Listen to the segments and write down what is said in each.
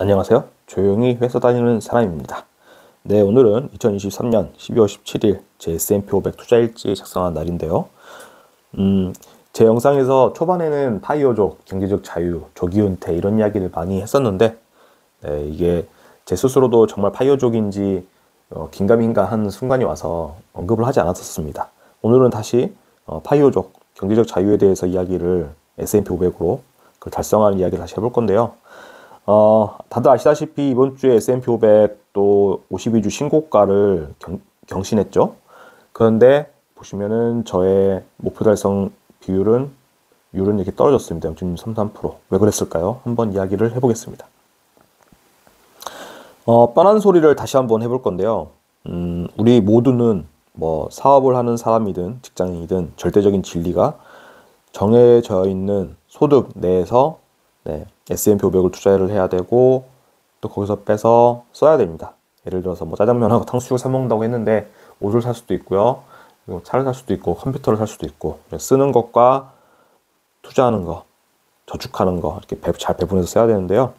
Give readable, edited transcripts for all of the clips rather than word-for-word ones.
안녕하세요. 조용히 회사 다니는 사람입니다. 네, 오늘은 2023년 12월 17일 제 S&P 500 투자일지 작성한 날인데요. 제 영상에서 초반에는 파이어족, 경제적 자유, 조기 은퇴 이런 이야기를 많이 했었는데 네, 이게 제 스스로도 정말 파이어족인지 긴가민가 한 순간이 와서 언급을 하지 않았었습니다. 오늘은 다시 파이어족, 경제적 자유에 대해서 이야기를 S&P 500으로 달성하는 이야기를 다시 해볼 건데요. 다들 아시다시피 이번 주에 S&P 500 또 52주 신고가를 경신했죠. 그런데 보시면은 저의 목표 달성 비율은 이렇게 떨어졌습니다. 0.33%. 왜 그랬을까요? 한번 이야기를 해보겠습니다. 뻔한 소리를 다시 한번 해볼 건데요. 우리 모두는 뭐 사업을 하는 사람이든 직장인이든 절대적인 진리가 정해져 있는 소득 내에서 S&P 500을 투자를 해야 되고 또 거기서 빼서 써야 됩니다. 예를 들어서 뭐 짜장면하고 탕수육을 사 먹는다고 했는데 옷을 살 수도 있고요. 그리고 차를 살 수도 있고 컴퓨터를 살 수도 있고 쓰는 것과 투자하는 거, 저축하는 거 이렇게 잘 배분해서 써야 되는데요.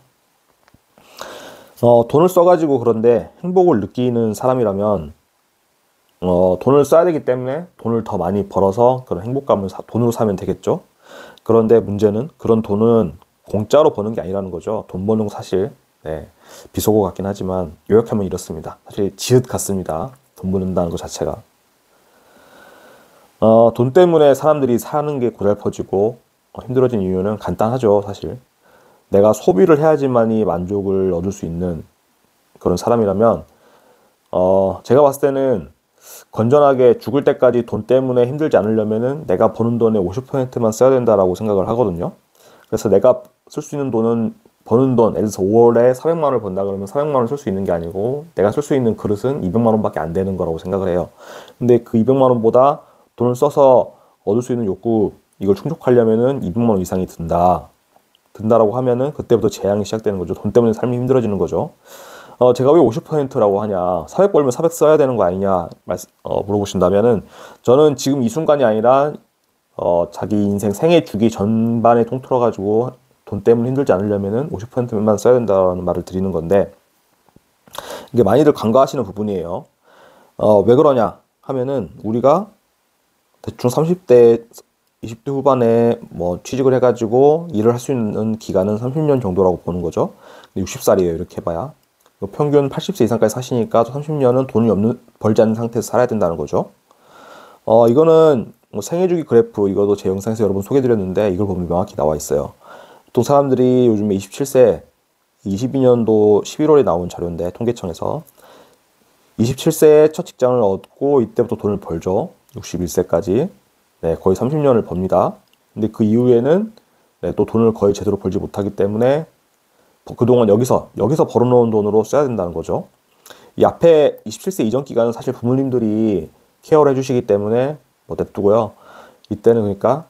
돈을 써가지고 그런데 행복을 느끼는 사람이라면 돈을 써야 되기 때문에 돈을 더 많이 벌어서 그런 행복감을 돈으로 사면 되겠죠. 그런데 문제는 그런 돈은 공짜로 버는 게 아니라는 거죠. 돈 버는 거 사실 비속어 같긴 하지만 요약하면 이렇습니다. 사실 지읒 같습니다. 돈 버는다는 것 자체가. 돈 때문에 사람들이 사는 게 고달퍼지고 힘들어진 이유는 간단하죠. 사실 내가 소비를 해야지만이 만족을 얻을 수 있는 그런 사람이라면 제가 봤을 때는 건전하게 죽을 때까지 돈 때문에 힘들지 않으려면은 내가 버는 돈의 50%만 써야 된다라고 생각을 하거든요. 그래서 내가 쓸 수 있는 돈은 버는 돈, 예를 들어서 5월에 400만 원을 번다 그러면 400만 원을 쓸 수 있는 게 아니고 내가 쓸 수 있는 그릇은 200만 원밖에 안 되는 거라고 생각을 해요. 근데 그 200만 원보다 돈을 써서 얻을 수 있는 욕구 이걸 충족하려면은 200만 원 이상이 든다라고 하면은 그때부터 재앙이 시작되는 거죠. 돈 때문에 삶이 힘들어지는 거죠. 제가 왜 50%라고 하냐, 400 벌면 400 써야 되는 거 아니냐 물어보신다면은 저는 지금 이 순간이 아니라 자기 인생 생애 주기 전반에 통틀어 가지고 돈 때문에 힘들지 않으려면은 50%만 써야 된다는 말을 드리는 건데 이게 많이들 간과하시는 부분이에요. 왜 그러냐 하면은 우리가 대충 30대 20대 후반에 뭐 취직을 해가지고 일을 할 수 있는 기간은 30년 정도라고 보는 거죠. 60살이에요 이렇게 해봐야. 평균 80세 이상까지 사시니까 30년은 돈이 벌지 않는 상태에서 살아야 된다는 거죠. 이거는 뭐 생애주기 그래프 이것도 제 영상에서 여러 번 소개드렸는데 이걸 보면 명확히 나와 있어요. 보통 사람들이 요즘에 27세 22년도 11월에 나온 자료인데 통계청에서 27세에 첫 직장을 얻고 이때부터 돈을 벌죠. 61세까지 거의 30년을 법니다. 근데 그 이후에는 또 돈을 거의 제대로 벌지 못하기 때문에 그동안 여기서 벌어놓은 돈으로 써야 된다는 거죠. 이 앞에 27세 이전 기간은 사실 부모님들이 케어를 해주시기 때문에 뭐 냅두고요. 이때는 그러니까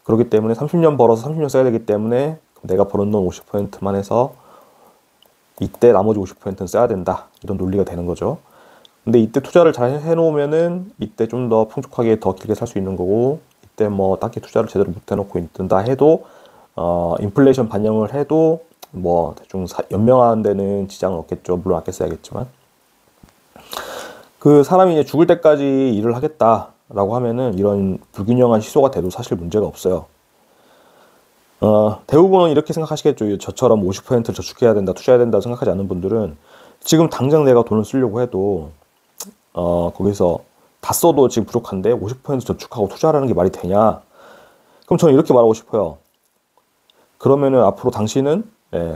그렇기 때문에 30년 벌어서 30년 써야 되기 때문에 내가 버는 돈 50%만 해서 이때 나머지 50%는 써야 된다. 이런 논리가 되는 거죠. 근데 이때 투자를 잘 해놓으면은 이때 좀 더 풍족하게 더 길게 살 수 있는 거고 이때 뭐 딱히 투자를 제대로 못 해놓고 있다 해도 인플레이션 반영을 해도 뭐 대충 연명하는 데는 지장은 없겠죠. 물론 아껴 써야겠지만 그 사람이 이제 죽을 때까지 일을 하겠다라고 하면은 이런 불균형한 시소가 돼도 사실 문제가 없어요. 대부분은 이렇게 생각하시겠죠. 저처럼 50%를 저축해야 된다, 투자해야 된다 생각하지 않는 분들은 지금 당장 내가 돈을 쓰려고 해도 거기서 다 써도 지금 부족한데 50% 저축하고 투자하라는 게 말이 되냐? 그럼 저는 이렇게 말하고 싶어요. 그러면은 앞으로 당신은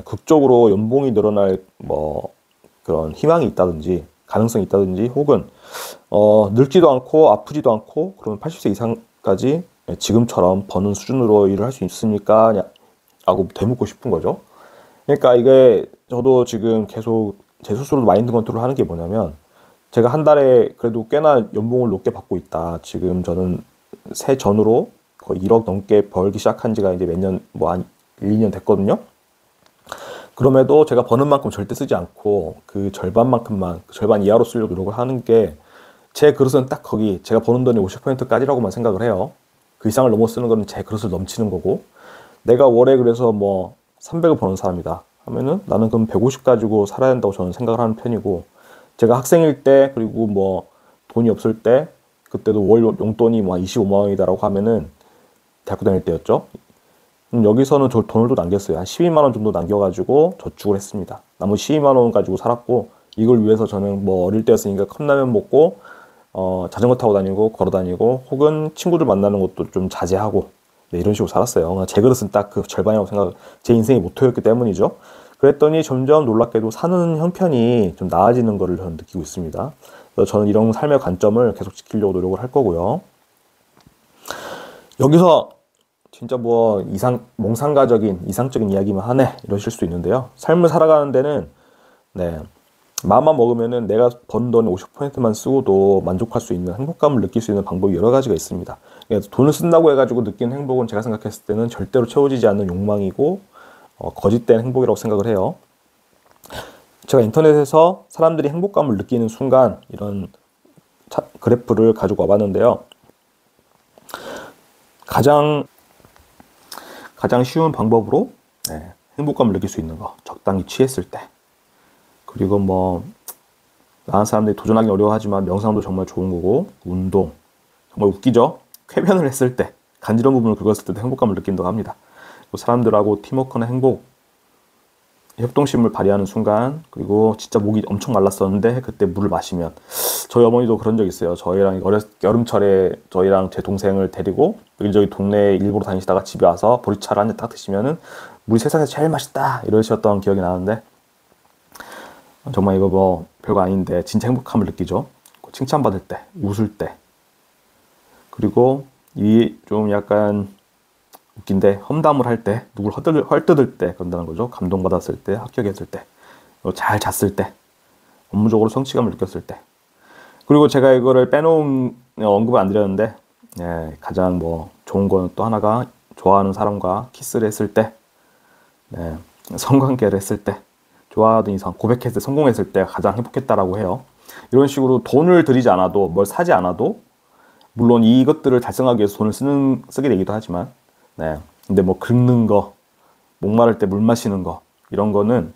극적으로 연봉이 늘어날 뭐 그런 희망이 있다든지 가능성이 있다든지 혹은 늙지도 않고 아프지도 않고 그러면 80세 이상까지 지금처럼 버는 수준으로 일을 할 수 있습니까? 라고 되묻고 싶은 거죠. 그러니까 이게 저도 지금 계속 제 스스로도 마인드 컨트롤 하는 게 뭐냐면 제가 한 달에 그래도 꽤나 연봉을 높게 받고 있다. 지금 저는 새 전후로 거의 1억 넘게 벌기 시작한 지가 이제 몇 년, 뭐 한 1, 2년 됐거든요. 그럼에도 제가 버는 만큼 절대 쓰지 않고 그 절반만큼만, 절반 이하로 쓰려고 노력을 하는 게 제 그릇은 딱 거기 제가 버는 돈의 50%까지라고만 생각을 해요. 그 이상을 넘어 쓰는 거는 제 그릇을 넘치는 거고 내가 월에 그래서 뭐 300을 버는 사람이다. 하면은 나는 그럼 150 가지고 살아야 된다고 저는 생각을 하는 편이고, 제가 학생일 때 그리고 뭐 돈이 없을 때 그때도 월 용돈이 뭐 25만 원이다라고 하면은 대학교 다닐 때였죠. 여기서는 저 돈을 또 남겼어요. 한 12만 원 정도 남겨가지고 저축을 했습니다. 나머지 12만 원 가지고 살았고, 이걸 위해서 저는 뭐 어릴 때였으니까 컵라면 먹고 자전거 타고 다니고 걸어 다니고 혹은 친구들 만나는 것도 좀 자제하고, 네, 이런 식으로 살았어요. 제 그릇은 딱 그 절반이라고 생각, 제 인생의 모토였기 때문이죠. 그랬더니 점점 놀랍게도 사는 형편이 좀 나아지는 것을 저는 느끼고 있습니다. 그래서 저는 이런 삶의 관점을 계속 지키려고 노력을 할 거고요. 여기서 진짜 뭐 몽상가적인 이상적인 이야기만 하네 이러실 수 있는데요. 삶을 살아가는 데는, 네, 마음만 먹으면은 내가 번 돈의 50%만 쓰고도 만족할 수 있는, 행복감을 느낄 수 있는 방법이 여러 가지가 있습니다. 그래서 돈을 쓴다고 해가지고 느끼는 행복은 제가 생각했을 때는 절대로 채워지지 않는 욕망이고 거짓된 행복이라고 생각을 해요. 제가 인터넷에서 사람들이 행복감을 느끼는 순간 이런 그래프를 가지고 와봤는데요. 가장 쉬운 방법으로, 네, 행복감을 느낄 수 있는 거, 적당히 취했을 때, 그리고 뭐 많은 사람들이 도전하기 어려워하지만 명상도 정말 좋은 거고, 운동, 정말 웃기죠? 쾌변을 했을 때, 간지러운 부분을 긁었을 때도 행복감을 느낀다고 합니다. 사람들하고 팀워크나 행복, 협동심을 발휘하는 순간, 그리고 진짜 목이 엄청 말랐었는데 그때 물을 마시면, 저희 어머니도 그런 적 있어요. 저희랑 여름철에 저희랑 제 동생을 데리고 여기저기 동네 일부러 다니시다가 집에 와서 보리차를 한 잔 딱 드시면은 물이 세상에서 제일 맛있다 이러셨던 기억이 나는데, 정말 이거 뭐 별거 아닌데 진짜 행복함을 느끼죠. 칭찬받을 때, 웃을 때, 그리고 이 좀 약간 웃긴데 험담을 할 때, 누굴 헐뜯을 때 그런다는 거죠. 감동받았을 때, 합격했을 때, 잘 잤을 때, 업무적으로 성취감을 느꼈을 때. 그리고 제가 이거를 빼놓은 언급을 안 드렸는데, 네, 가장 뭐 좋은 거는 또 하나가 좋아하는 사람과 키스를 했을 때, 네, 성관계를 했을 때, 좋아하던 이상 고백했을 때, 성공했을 때 가장 행복했다라고 해요. 이런 식으로 돈을 들이지 않아도, 뭘 사지 않아도, 물론 이것들을 달성하기 위해서 돈을 쓰게 되기도 하지만, 네, 근데 뭐 긁는 거, 목마를 때 물 마시는 거, 이런 거는,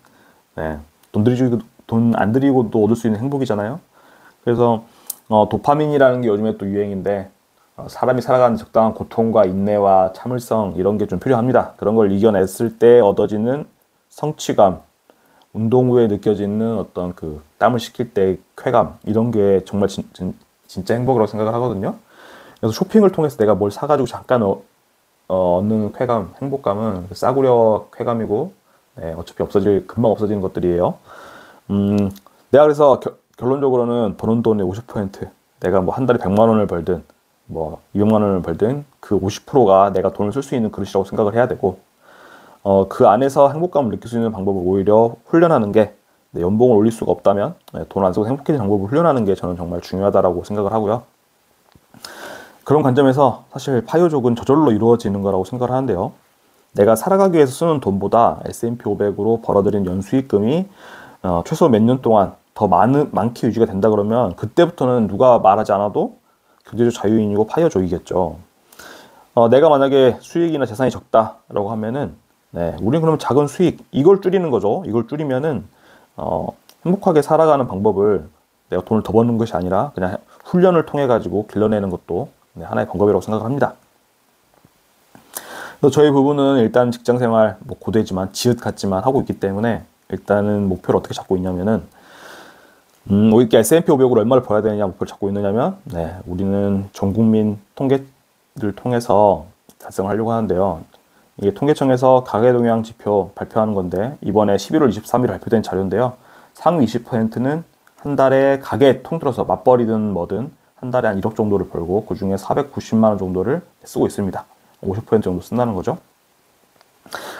네, 돈 안 들이고도 얻을 수 있는 행복이잖아요. 그래서 도파민이라는 게 요즘에 또 유행인데, 사람이 살아가는 적당한 고통과 인내와 참을성, 이런 게 좀 필요합니다. 그런 걸 이겨냈을 때 얻어지는 성취감, 운동 후에 느껴지는 어떤 그 땀을 식힐 때의 쾌감, 이런 게 정말 진짜 행복이라고 생각을 하거든요. 그래서 쇼핑을 통해서 내가 뭘 사가지고 잠깐 얻는 쾌감, 행복감은 싸구려 쾌감이고, 네, 어차피 금방 없어지는 것들이에요. 내가 그래서 결론적으로는 버는 돈의 50%, 내가 뭐 한 달에 100만 원을 벌든 뭐 200만 원을 벌든 그 50%가 내가 돈을 쓸 수 있는 그릇이라고 생각을 해야 되고, 그 안에서 행복감을 느낄 수 있는 방법을 오히려 훈련하는 게, 네, 연봉을 올릴 수가 없다면 돈 안 쓰고 행복해지는 방법을 훈련하는 게 저는 정말 중요하다고 생각을 하고요. 그런 관점에서 사실 파요족은 저절로 이루어지는 거라고 생각을 하는데요. 내가 살아가기 위해서 쓰는 돈보다 S&P 500으로 벌어들인 연수익금이 최소 몇 년 동안 더 많게 유지가 된다 그러면, 그때부터는 누가 말하지 않아도 경제적 자유인이고 파이어족이겠죠. 내가 만약에 수익이나 재산이 적다라고 하면은, 네, 우리는 그러면 작은 수익, 이걸 줄이는 거죠. 이걸 줄이면은 행복하게 살아가는 방법을, 내가 돈을 더 버는 것이 아니라 그냥 훈련을 통해 가지고 길러내는 것도, 네, 하나의 방법이라고 생각합니다. 그래서 저희 부부는 일단 직장생활 뭐 고되지만 지읒 같지만 하고 있기 때문에, 일단은 목표를 어떻게 잡고 있냐면은, 이렇게 S&P 500으로 얼마를 벌어야 되느냐 목표를 잡고 있느냐면, 네, 우리는 전 국민 통계를 통해서 달성하려고 하는데요. 이게 통계청에서 가계동향 지표 발표하는 건데, 이번에 11월 23일 발표된 자료인데요. 상위 20%는 한 달에 가계 통틀어서 맞벌이든 뭐든 한 달에 한 1억 정도를 벌고, 그 중에 490만 원 정도를 쓰고 있습니다. 50% 정도 쓴다는 거죠.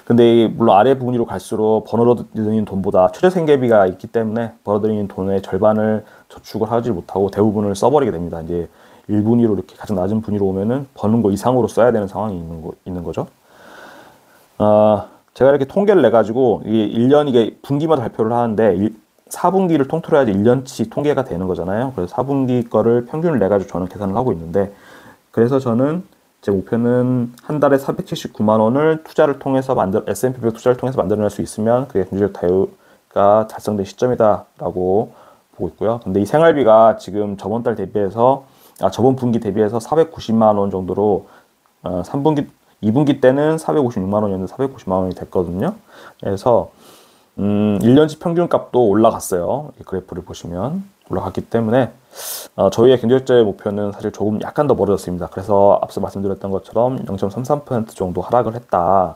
근데 물론 아래 부분으로 갈수록 벌어들이는 돈보다 최저생계비가 있기 때문에 벌어들이는 돈의 절반을 저축을 하지 못하고 대부분을 써버리게 됩니다. 이제 1분위로 이렇게 가장 낮은 분위로 오면은 버는 거 이상으로 써야 되는 상황이 있는 거죠. 제가 이렇게 통계를 내가지고 이게 1년, 이게 분기마다 발표를 하는데 4분기를 통틀어야지 1년치 통계가 되는 거잖아요. 그래서 4분기 거를 평균을 내가지고 저는 계산을 하고 있는데, 그래서 저는 제 목표는 한 달에 479만 원을 투자를 통해서 S&P 500 투자를 통해서 만들어낼 수 있으면 그게 경제적 자유가 달성된 시점이다라고 보고 있고요. 근데 이 생활비가 지금 저번 분기 대비해서 490만 원 정도로 2분기 때는 456만 원이었는데 490만 원이 됐거든요. 그래서 1년치 평균값도 올라갔어요. 이 그래프를 보시면 올라갔기 때문에 저희의 경제적자의 목표는 사실 조금 약간 더 멀어졌습니다. 그래서 앞서 말씀드렸던 것처럼 0.33% 정도 하락을 했다.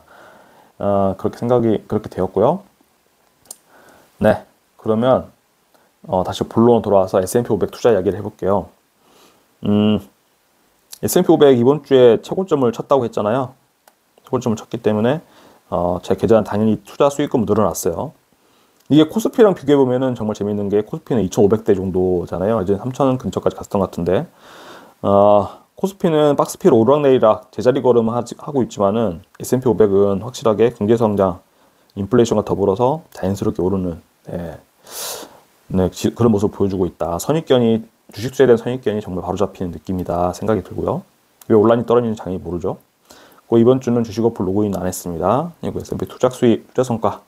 그렇게 되었고요. 네, 그러면 다시 본론으로 돌아와서 S&P 500 투자 이야기를 해볼게요. S&P 500 이번 주에 최고점을 쳤다고 했잖아요. 최고점을 쳤기 때문에 제 계좌는 당연히 투자 수익금은 늘어났어요. 이게 코스피랑 비교해보면은 정말 재밌는 게 코스피는 2,500대 정도잖아요. 이제 3,000원 근처까지 갔던 것 같은데 코스피는 박스피로 오르락내리락 제자리 걸음 하고 있지만은 S&P 500은 확실하게 경제성장, 인플레이션과 더불어서 자연스럽게 오르는 그런 모습을 보여주고 있다. 주식수에 대한 선입견이 정말 바로잡히는 느낌이다 생각이 들고요. 왜 온라인이 떨어지는지 당연히 모르죠. 이번 주는 주식어플 로그인 안 했습니다. 그리고 S&P 투자 수익, 투자 성과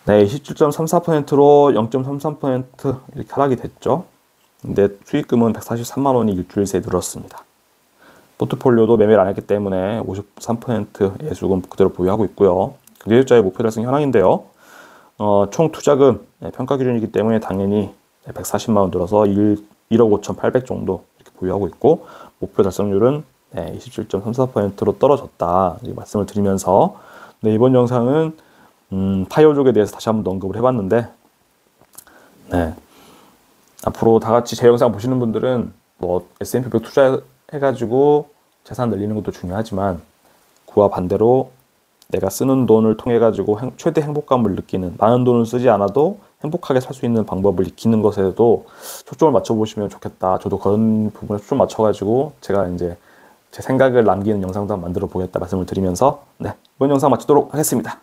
27.34%로 0.33% 이렇게 하락이 됐죠. 근데 수익금은 143만 원이 일주일 새에 늘었습니다. 포트폴리오도 매매를 안 했기 때문에 53% 예수금 그대로 보유하고 있고요. 경제적자의 목표 달성 현황인데요. 총 투자금 평가 기준이기 때문에 당연히 140만 원 들어서 1억 5,800 정도 이렇게 보유하고 있고 목표 달성률은 27.34%로 떨어졌다 이 말씀을 드리면서 이번 영상은 파이어족에 대해서 다시 한번 언급을 해봤는데 앞으로 다 같이 제 영상 보시는 분들은 S&P 500 투자해가지고 재산 늘리는 것도 중요하지만 그와 반대로 내가 쓰는 돈을 통해 가지고 최대 행복감을 느끼는, 많은 돈을 쓰지 않아도 행복하게 살 수 있는 방법을 익히는 것에도 초점을 맞춰보시면 좋겠다. 저도 그런 부분에 초점 맞춰가지고 제가 이제 제 생각을 남기는 영상도 한번 만들어 보겠다 말씀을 드리면서 이번 영상 마치도록 하겠습니다.